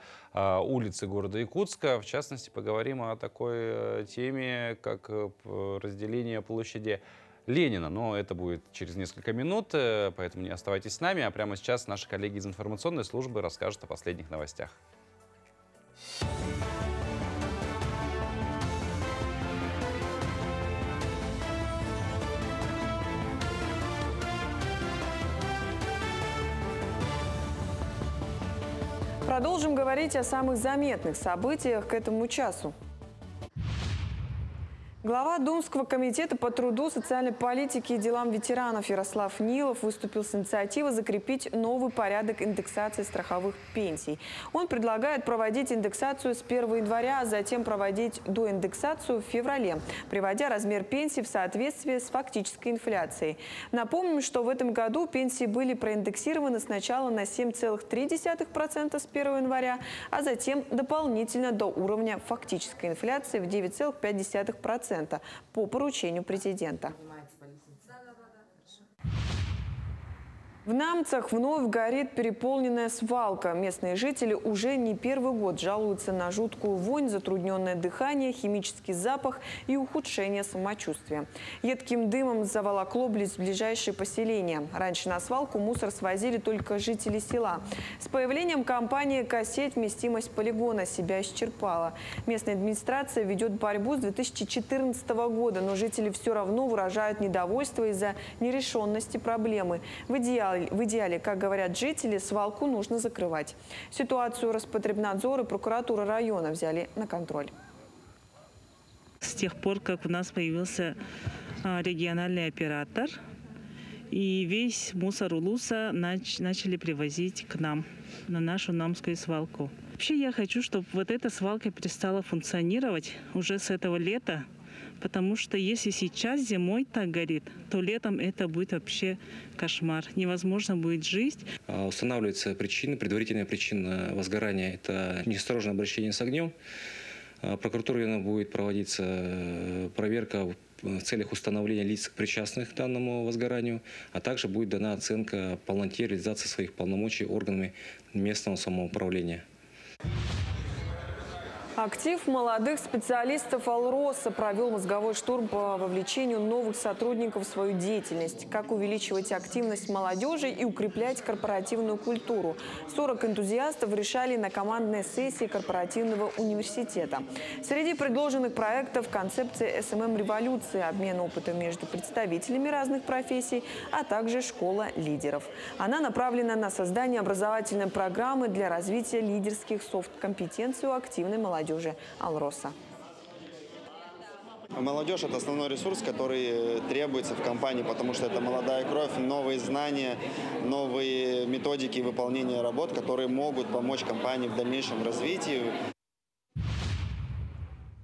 улицы города Якутска. В частности, поговорим о такой теме, как разделение площади Ленина. Но это будет через несколько минут, поэтому не оставайтесь с нами. А прямо сейчас наши коллеги из информационной службы расскажут о последних новостях. Продолжим говорить о самых заметных событиях к этому часу. Глава Думского комитета по труду, социальной политике и делам ветеранов Ярослав Нилов выступил с инициативой закрепить новый порядок индексации страховых пенсий. Он предлагает проводить индексацию с 1 января, а затем проводить доиндексацию в феврале, приводя размер пенсии в соответствие с фактической инфляцией. Напомним, что в этом году пенсии были проиндексированы сначала на 7,3% с 1 января, а затем дополнительно до уровня фактической инфляции в 9,5% по поручению президента. В Намцах вновь горит переполненная свалка. Местные жители уже не первый год жалуются на жуткую вонь, затрудненное дыхание, химический запах и ухудшение самочувствия. Едким дымом заволокло ближайшие поселения. Раньше на свалку мусор свозили только жители села. С появлением компании «Кассеть» вместимость полигона себя исчерпала. Местная администрация ведет борьбу с 2014 года, но жители все равно выражают недовольство из-за нерешенности проблемы. В идеале, как говорят жители, свалку нужно закрывать. Ситуацию Роспотребнадзор и прокуратура района взяли на контроль. С тех пор, как у нас появился региональный оператор, и весь мусор Улуса начали привозить к нам, на нашу намскую свалку. Вообще я хочу, чтобы вот эта свалка перестала функционировать уже с этого лета. Потому что если сейчас зимой так горит, то летом это будет вообще кошмар. Невозможно будет жить. Устанавливаются причины, предварительная причина возгорания – это неосторожное обращение с огнем. Прокуратурой района будет проводиться проверка в целях установления лиц, причастных к данному возгоранию, а также будет дана оценка полноте реализации своих полномочий органами местного самоуправления. Актив молодых специалистов «Алроса» провел мозговой штурм по вовлечению новых сотрудников в свою деятельность. Как увеличивать активность молодежи и укреплять корпоративную культуру. 40 энтузиастов решали на командной сессии корпоративного университета. Среди предложенных проектов концепция СММ-революции, обмен опытом между представителями разных профессий, а также школа лидеров. Она направлена на создание образовательной программы для развития лидерских софт-компетенций у активной молодежи «Алроса». Молодежь – это основной ресурс, который требуется в компании, потому что это молодая кровь, новые знания, новые методики выполнения работ, которые могут помочь компании в дальнейшем развитии.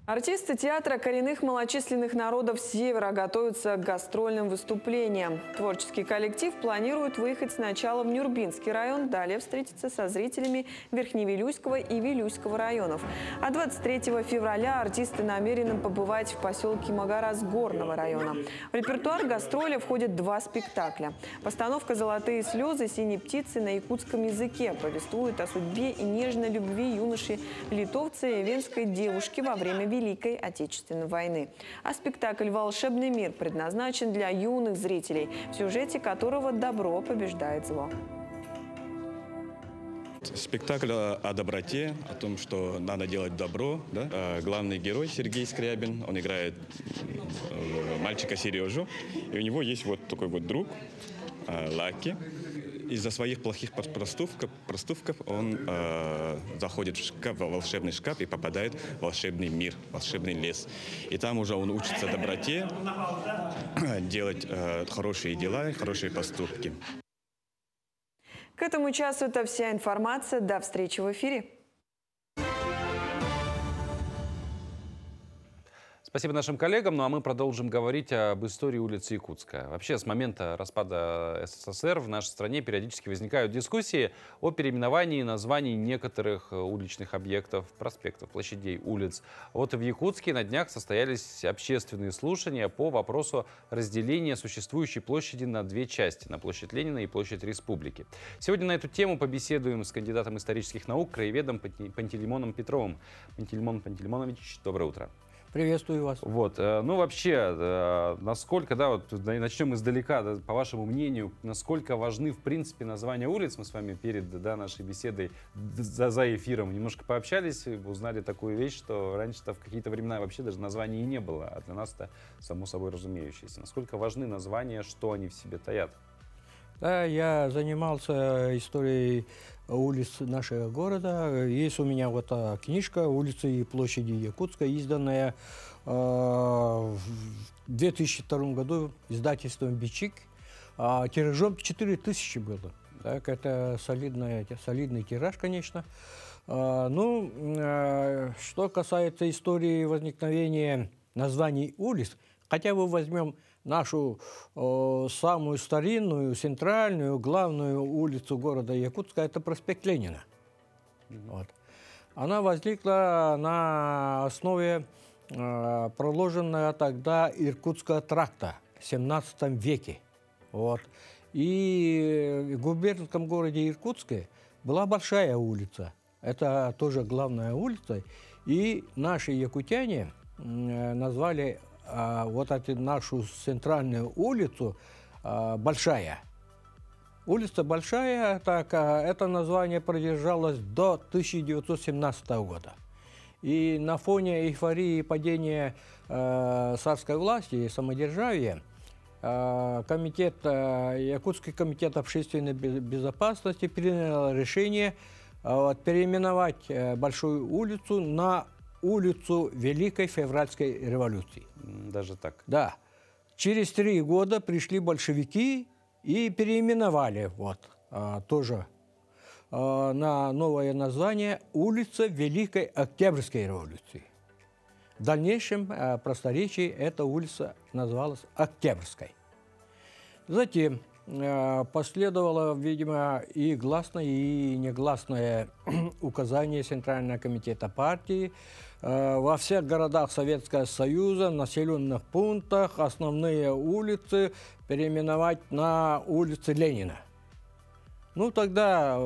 Артисты театра коренных малочисленных народов Севера готовятся к гастрольным выступлениям. Творческий коллектив планирует выехать сначала в Нюрбинский район, далее встретиться со зрителями Верхневилюйского и Вилюйского районов. А 23 февраля артисты намерены побывать в поселке Магарас Горного района. В репертуар гастроля входят 2 спектакля. Постановка «Золотые слезы. Синей птицы» на якутском языке повествует о судьбе и нежной любви юноши-литовца и венской девушки во время Великой Отечественной войны. А спектакль «Волшебный мир» предназначен для юных зрителей, в сюжете которого добро побеждает зло. Спектакль о доброте, о том, что надо делать добро. Да? Главный герой Сергей Скрябин, он играет мальчика Сережу, и у него есть вот такой вот друг Лаки. Из-за своих плохих проступков он заходит в волшебный шкаф и попадает в волшебный мир, волшебный лес. И там уже он учится доброте, делать хорошие дела, хорошие поступки. К этому часу это вся информация. До встречи в эфире. Спасибо нашим коллегам. Ну а мы продолжим говорить об истории улицы Якутская. Вообще, с момента распада СССР в нашей стране периодически возникают дискуссии о переименовании названий некоторых уличных объектов, проспектов, площадей, улиц. Вот в Якутске на днях состоялись общественные слушания по вопросу разделения существующей площади на 2 части, на площадь Ленина и площадь Республики. Сегодня на эту тему побеседуем с кандидатом исторических наук, краеведом Пантелеймоном Петровым. Пантелеймон Пантелеймонович, доброе утро. Приветствую вас. Вот, ну вообще, насколько, да, вот начнем издалека, да, по вашему мнению, насколько важны в принципе названия улиц? Мы с вами перед нашей беседой за эфиром немножко пообщались, узнали такую вещь, что раньше-то в какие-то времена вообще даже названий и не было, а для нас это само собой разумеющееся. Насколько важны названия, что они в себе таят? Да, я занимался историей улиц нашего города. Есть у меня вот книжка «Улицы и площади Якутска», изданная в 2002 году издательством «Бичик». Тиражом 4000 было. Так, это солидный тираж, конечно. Ну, что касается истории возникновения названий улиц, хотя бы возьмем нашу самую старинную, центральную, главную улицу города Якутска, это проспект Ленина. Вот. Она возникла на основе проложенного тогда Иркутского тракта в 17 веке. Вот. И в губернском городе Иркутске была большая улица. Это тоже главная улица. И наши якутяне назвали вот эту нашу центральную улицу Большая. Улица Большая, так, это название продержалось до 1917 года. И на фоне эйфории падения царской власти и самодержавия Якутский комитет общественной безопасности принял решение переименовать Большую улицу на улицу Великой Февральской революции. Даже так? Да. Через 3 года пришли большевики и переименовали тоже на новое название улица Великой Октябрьской революции. В дальнейшем просторечии эта улица называлась Октябрьской. Затем последовало, видимо, и гласное, и негласное указание Центрального комитета партии во всех городах Советского Союза, населенных пунктах, основные улицы переименовать на улицы Ленина. Ну, тогда,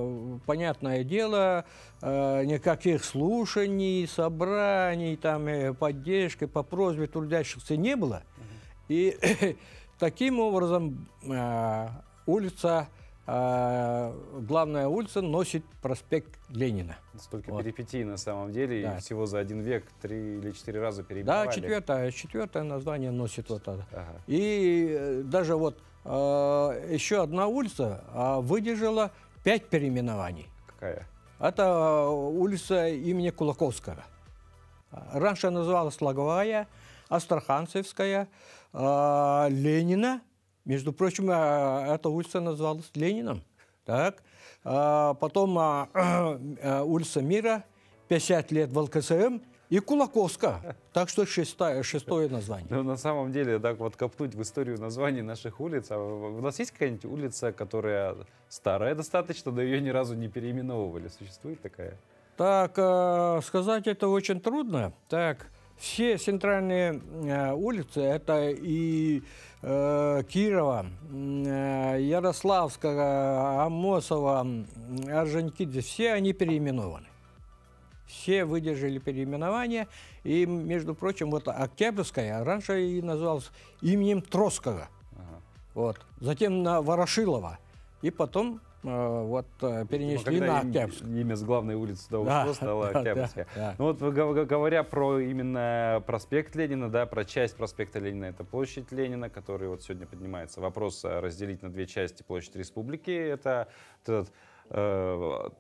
понятное дело, никаких слушаний, собраний, там, поддержки по просьбе трудящихся не было. И таким образом улица, главная улица носит проспект Ленина. Столько перипетий на самом деле, и всего за один век 3 или 4 раза переименовали. Да, четвертое название носит вот это. И даже вот еще одна улица выдержала 5 переименований. Какая? Это улица имени Кулаковского. Раньше называлась Логовая, Астраханцевская, Ленина. Между прочим, эта улица называлась Лениным. Так. Потом улица Мира, 50 лет в ЛКСМ, и Кулаковская. Так что шестое название. Ну, на самом деле, так вот копнуть в историю названий наших улиц. А у нас есть какая-нибудь улица, которая старая достаточно, но ее ни разу не переименовывали? Существует такая? Так, сказать это очень трудно. Так, все центральные улицы, это и Кирова, Ярославская, Амосова, Орджоникидзе, все они переименованы. Все выдержали переименование. И, между прочим, вот Октябрьская раньше и называлась именем Троцкого. Вот. Затем на Ворошилова. И потом вот перенесли на Октябрьскую. Имя с главной улицы ушло, стало Октябрьская. Ну вот говоря про именно проспект Ленина, да, про часть проспекта Ленина, это площадь Ленина, который вот сегодня поднимается. Вопрос разделить на две части площадь Республики. Это этот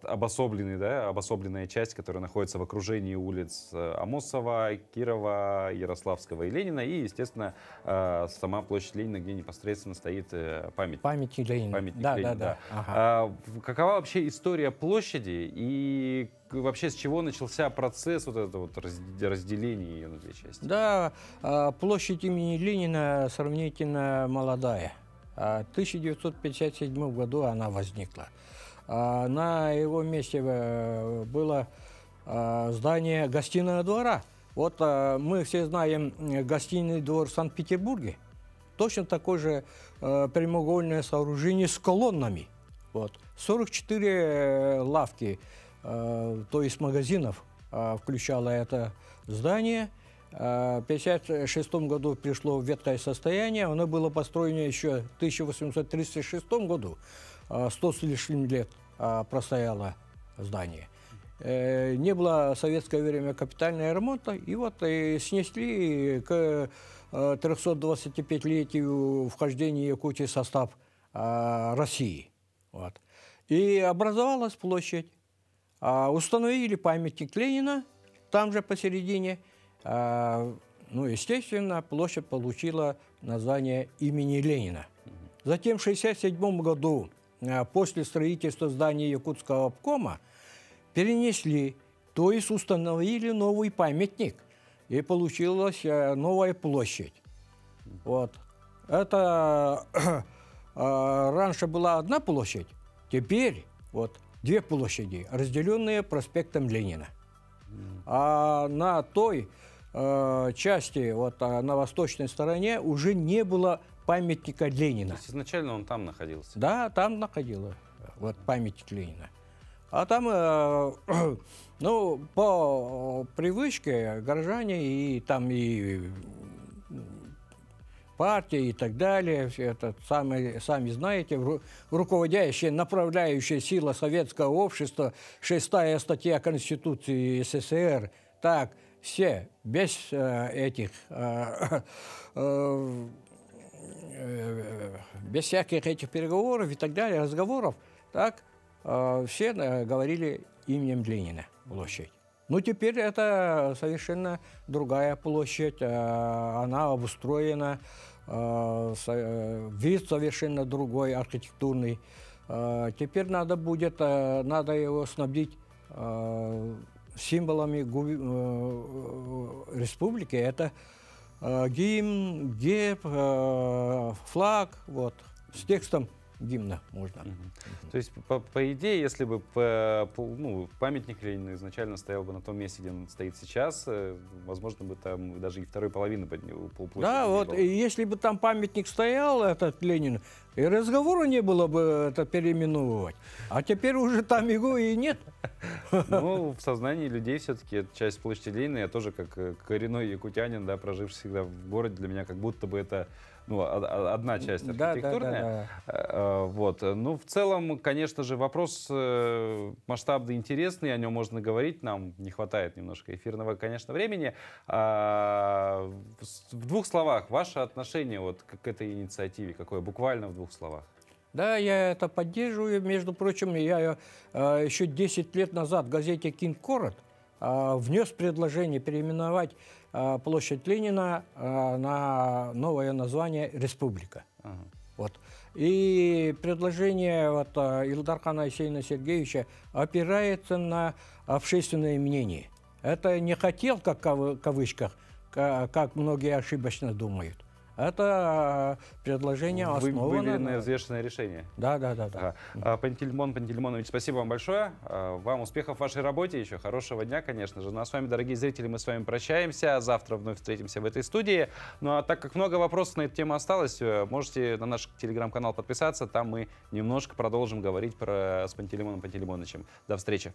обособленная часть, которая находится в окружении улиц Амосова, Кирова, Ярославского и Ленина, и, естественно, сама площадь Ленина, где непосредственно стоит памятник. Памятник Ленина. Да. Ага. Какова вообще история площади и вообще с чего начался процесс вот этого вот разделения ее на две части? Да, площадь имени Ленина сравнительно молодая. В 1957 году она возникла. На его месте было здание гостиного двора. Вот мы все знаем гостиный двор в Санкт-Петербурге. Точно такое же прямоугольное сооружение с колоннами. Вот. 44 лавки, то есть магазинов, включало это здание. В 1956 году пришло в ветхое состояние. Оно было построено еще в 1836 году. 100 с лишним лет простояло здание. Не было в советское время капитального ремонта, и вот снесли к 325-летию вхождения Якутии в состав России. Вот. И образовалась площадь. Установили памятник Ленина, там же посередине. Ну, естественно, площадь получила название имени Ленина. Затем в 1967 году, после строительства здания Якутского обкома, перенесли, то есть установили новый памятник, и получилась новая площадь. Вот. Это раньше была одна площадь, теперь вот две площади, разделенные проспектом Ленина. А на той части, вот на восточной стороне, уже не было памятника Ленина. То есть изначально он там находился? Да, там находился вот памятник Ленина. А там, ну, по привычке горожане и там и партия и так далее, это сами знаете, руководящая, направляющая сила советского общества, 6-я статья Конституции СССР, так, все, без этих, без всяких этих переговоров и так далее, разговоров, так, все говорили именем Ленина площадь. Ну, теперь это совершенно другая площадь, она обустроена, вид совершенно другой, архитектурный. Теперь надо будет, надо его снабдить символами республики. Это гимн, герб, флаг, вот, с текстом гимна можно. То есть, по идее, если бы памятник Ленину изначально стоял бы на том месте, где он стоит сейчас, возможно, бы там даже и второй половины полплощади Да, вот, было. и если бы там памятник стоял, этот Ленин, и разговора не было бы это переименовывать. А теперь уже там его и нет. Ну, в сознании людей все-таки это часть площади Ленина. Я тоже, как коренной якутянин, да, проживший всегда в городе, для меня как будто бы это одна часть архитектурная. Вот. Ну, в целом, конечно же, вопрос масштабный, интересный, о нем можно говорить, нам не хватает немножко эфирного, конечно, времени. В двух словах, ваше отношение вот к этой инициативе, какое буквально в двух словах? Да, я это поддерживаю. Между прочим, я еще 10 лет назад в газете «Кинг-Корот» внес предложение переименовать площадь Ленина на новое название «Республика». Вот. И предложение Илдархана Исеина Сергеевича опирается на общественное мнение. Это не хотел, как в кавычках, как многие ошибочно думают. Это предложение основано... Выверенное, взвешенное решение. Да. Пантелеймон Пантелеймонович, спасибо вам большое. Вам успехов в вашей работе, еще хорошего дня, конечно же. Ну а с вами, дорогие зрители, мы с вами прощаемся. Завтра вновь встретимся в этой студии. Ну а так как много вопросов на эту тему осталось, можете на наш телеграм-канал подписаться. Там мы немножко продолжим говорить с Пантелеймоном Пантелеймоновичем. До встречи.